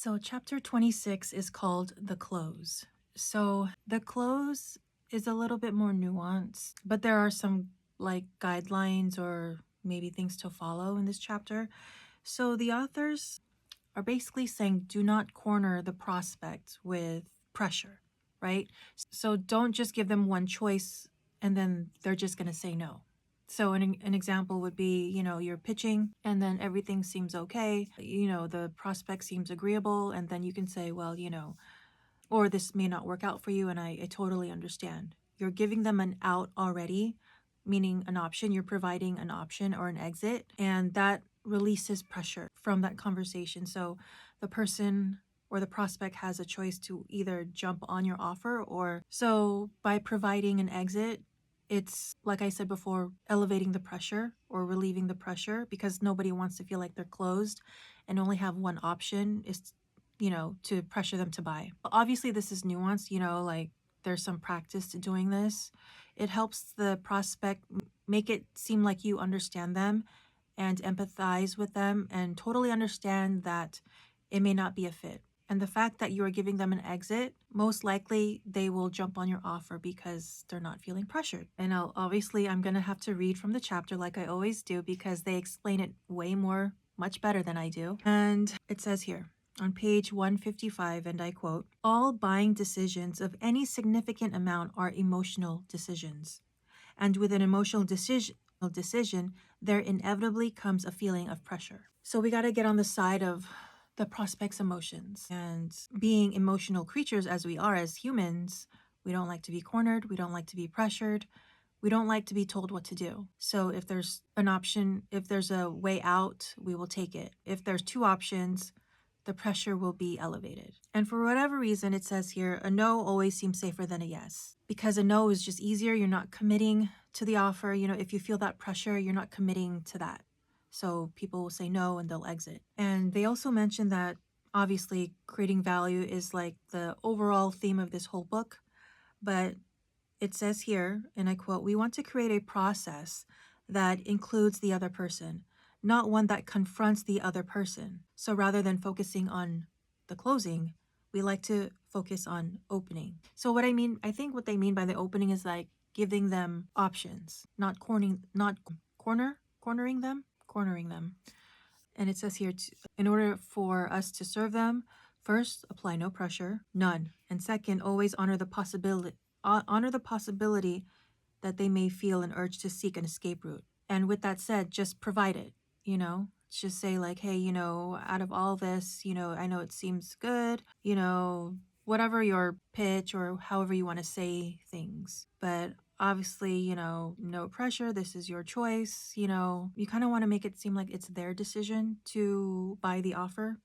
So, chapter 26 is called The Close. So, the close is a little bit more nuanced, but there are some like guidelines or maybe things to follow in this chapter. So, the authors are basically saying do not corner the prospect with pressure, right? So, don't just give them one choice and then they're just going to say no. So an example would be, you're pitching and then everything seems okay. The prospect seems agreeable. And then you can say, well, or this may not work out for you. And I totally understand. You're giving them an out already, meaning an option. You're providing an option or an exit. And that releases pressure from that conversation. So the person or the prospect has a choice to either jump on your offer or so by providing an exit, it's like I said before, elevating the pressure or relieving the pressure because nobody wants to feel like they're closed and only have one option is, to pressure them to buy. Obviously, this is nuanced, like there's some practice to doing this. It helps the prospect make it seem like you understand them and empathize with them and totally understand that it may not be a fit. And the fact that you are giving them an exit, most likely they will jump on your offer because they're not feeling pressured. And obviously, I'm going to have to read from the chapter like I always do because they explain it way more, much better than I do. And it says here on page 155, and I quote, all buying decisions of any significant amount are emotional decisions. And with an emotional decision, there inevitably comes a feeling of pressure. So we got to get on the side of the prospect's emotions. And being emotional creatures as we are as humans, we don't like to be cornered, we don't like to be pressured, we don't like to be told what to do. So if there's an option, if there's a way out, we will take it. If there's two options, the pressure will be elevated. And for whatever reason, it says here, a no always seems safer than a yes. Because a no is just easier, you're not committing to the offer. If you feel that pressure, you're not committing to that. So people will say no and they'll exit. And they also mentioned that obviously creating value is like the overall theme of this whole book. But it says here, and I quote, we want to create a process that includes the other person, not one that confronts the other person. So rather than focusing on the closing, we like to focus on opening. So I think what they mean by the opening is like giving them options, not cornering them. And it says here, in order for us to serve them, first, apply no pressure, none. And second, always honor the possibility that they may feel an urge to seek an escape route. And with that said, just provide it, just say like, hey, out of all this, I know it seems good, whatever your pitch or however you want to say things. But obviously, no pressure. This is your choice. You kind of want to make it seem like it's their decision to buy the offer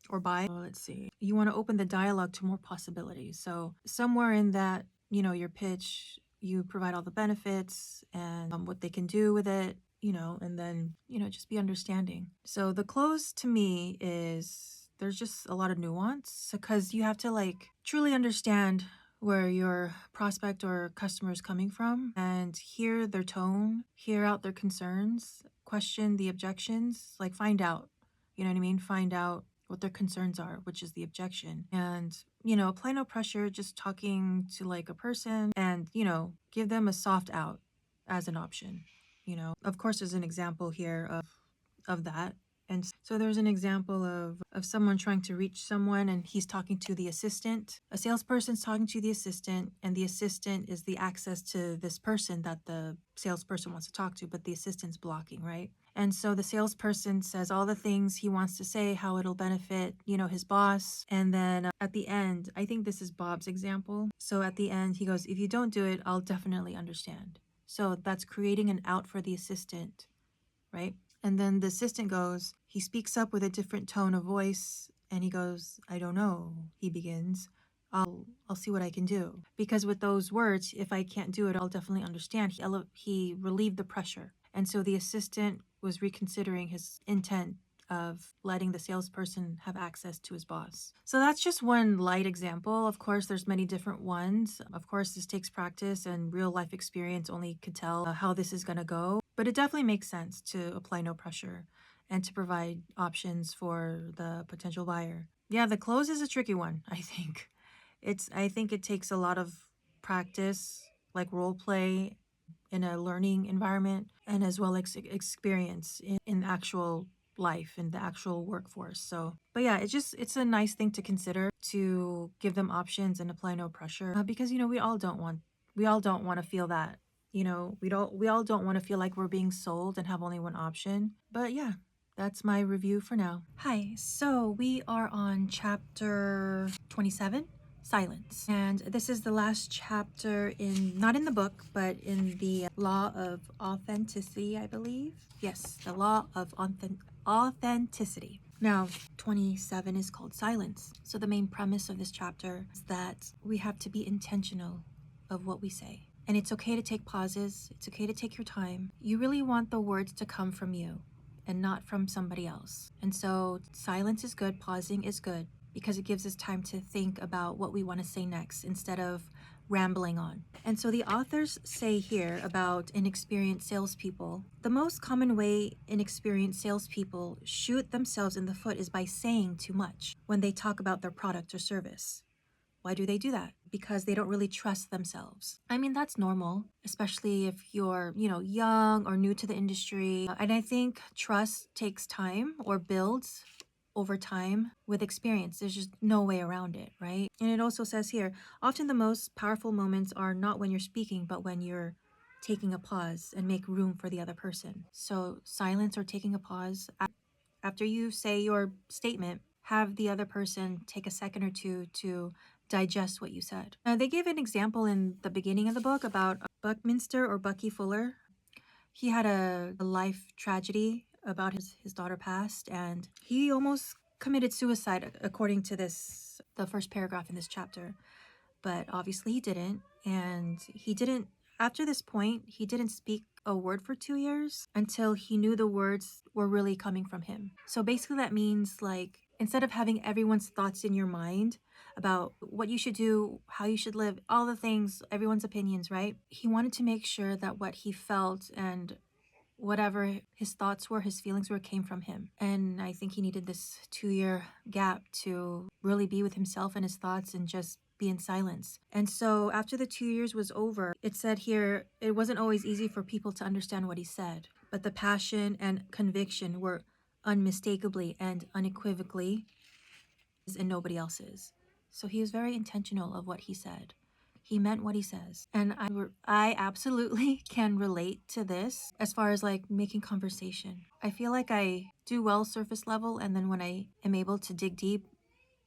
or buy. Let's see. You want to open the dialogue to more possibilities. So somewhere in that, your pitch, you provide all the benefits and what they can do with it, and then, just be understanding. So the close to me is there's just a lot of nuance because you have to like truly understand where your prospect or customer is coming from and hear their tone, hear out their concerns, question the objections, like find out, you know what I mean? Find out what their concerns are, which is the objection. And, apply no pressure, just talking to like a person and, give them a soft out as an option. Of course, there's an example here of that. And so there's an example of someone trying to reach someone and he's talking to the assistant. A salesperson's talking to the assistant and the assistant is the access to this person that the salesperson wants to talk to, but the assistant's blocking, right? And so the salesperson says all the things he wants to say, how it'll benefit, his boss. And then at the end, I think this is Bob's example. So at the end, he goes, if you don't do it, I'll definitely understand. So that's creating an out for the assistant, right? And then the assistant goes, he speaks up with a different tone of voice and he goes, I don't know, he begins. I'll see what I can do. Because with those words, if I can't do it, I'll definitely understand. He relieved the pressure. And so the assistant was reconsidering his intent of letting the salesperson have access to his boss. So that's just one light example. Of course, there's many different ones. Of course, this takes practice and real life experience only could tell how this is going to go. But it definitely makes sense to apply no pressure and to provide options for the potential buyer. Yeah, the close is a tricky one, I think. I think it takes a lot of practice, like role play in a learning environment, and as well as experience in actual life, in the actual workforce. So, but yeah, it's a nice thing to consider, to give them options and apply no pressure, because we all don't want to feel that. We all don't want to feel like we're being sold and have only one option. But yeah, that's my review for now. Hi, so we are on chapter 27, Silence. And this is the last chapter not in the book, but in the Law of Authenticity, I believe. Yes, the Law of Authenticity. Now, 27 is called Silence. So the main premise of this chapter is that we have to be intentional of what we say. And it's okay to take pauses. It's okay to take your time. You really want the words to come from you and not from somebody else. And so silence is good, pausing is good, because it gives us time to think about what we want to say next instead of rambling on. And so the authors say here about inexperienced salespeople, the most common way inexperienced salespeople shoot themselves in the foot is by saying too much when they talk about their product or service. Why do they do that? Because they don't really trust themselves. I mean, that's normal, especially if you're, young or new to the industry. And I think trust takes time, or builds over time with experience. There's just no way around it, right? And it also says here, often the most powerful moments are not when you're speaking, but when you're taking a pause and make room for the other person. So silence or taking a pause after you say your statement, have the other person take a second or two to digest what you said. Now, they give an example in the beginning of the book about Buckminster, or Bucky Fuller. He had a life tragedy about his daughter passed, and he almost committed suicide, according to the first paragraph in this chapter. But obviously he didn't. And after this point, he didn't speak a word for 2 years until he knew the words were really coming from him. So basically, that means, like, instead of having everyone's thoughts in your mind about what you should do, how you should live, all the things, everyone's opinions, right? He wanted to make sure that what he felt and whatever his thoughts were, his feelings were, came from him. And I think he needed this 2 year gap to really be with himself and his thoughts and just be in silence. And so after the 2 years was over, it said here, it wasn't always easy for people to understand what he said, but the passion and conviction were unmistakably and unequivocally his and nobody else's. So he was very intentional of what he said. He meant what he says. And I absolutely can relate to this as far as like making conversation. I feel like I do well surface level, and then when I am able to dig deep,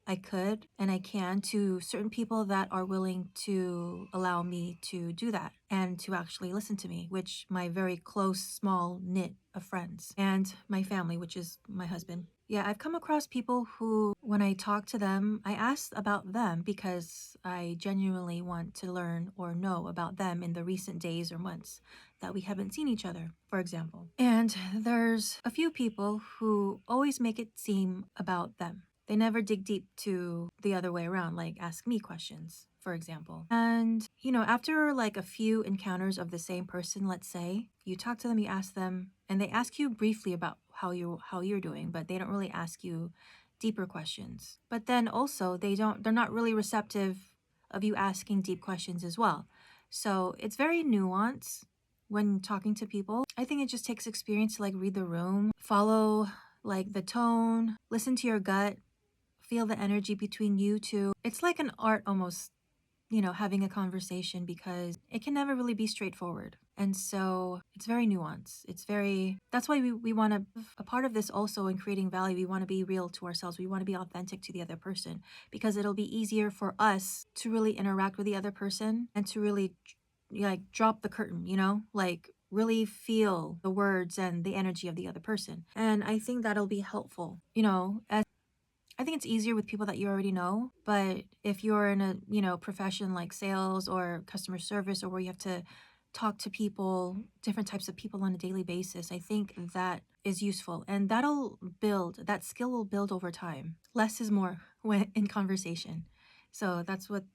I could and I can, to certain people that are willing to allow me to do that and to actually listen to me, which my very close, small knit of friends, and my family, which is my husband. Yeah, I've come across people who, when I talk to them, I ask about them because I genuinely want to learn or know about them in the recent days or months that we haven't seen each other, for example. And there's a few people who always make it seem about them. They never dig deep to the other way around, like ask me questions, for example. And, after like a few encounters of the same person, let's say, you talk to them, you ask them, and they ask you briefly about how you're doing, but they don't really ask you deeper questions. But then also they're not really receptive of you asking deep questions as well. So it's very nuanced when talking to people. I think it just takes experience to like read the room, follow like the tone, listen to your gut, feel the energy between you two. It's like an art almost, having a conversation, because it can never really be straightforward. And so it's very nuanced. That's why we want to, a part of this also in creating value, we want to be real to ourselves. We want to be authentic to the other person, because it'll be easier for us to really interact with the other person and to really like drop the curtain, like really feel the words and the energy of the other person. And I think that'll be helpful, as I think it's easier with people that you already know, but if you're in a, profession like sales or customer service, or where you have to talk to people, different types of people on a daily basis, I think that is useful, and that skill will build over time. Less is more when in conversation. So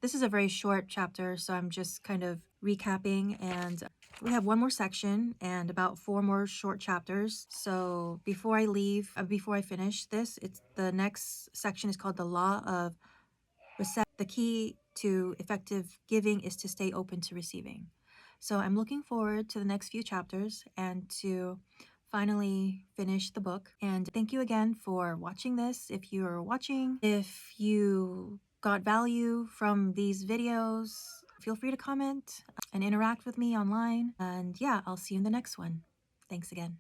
this is a very short chapter, so I'm just kind of recapping, and We have one more section and about 4 more short chapters. So before I leave, before I finish this, it's the next section is called the Law of The key to effective giving is to stay open to receiving. So I'm looking forward to the next few chapters and to finally finish the book. And thank you again for watching this. If you're watching, if you got value from these videos, feel free to comment and interact with me online. And yeah, I'll see you in the next one. Thanks again.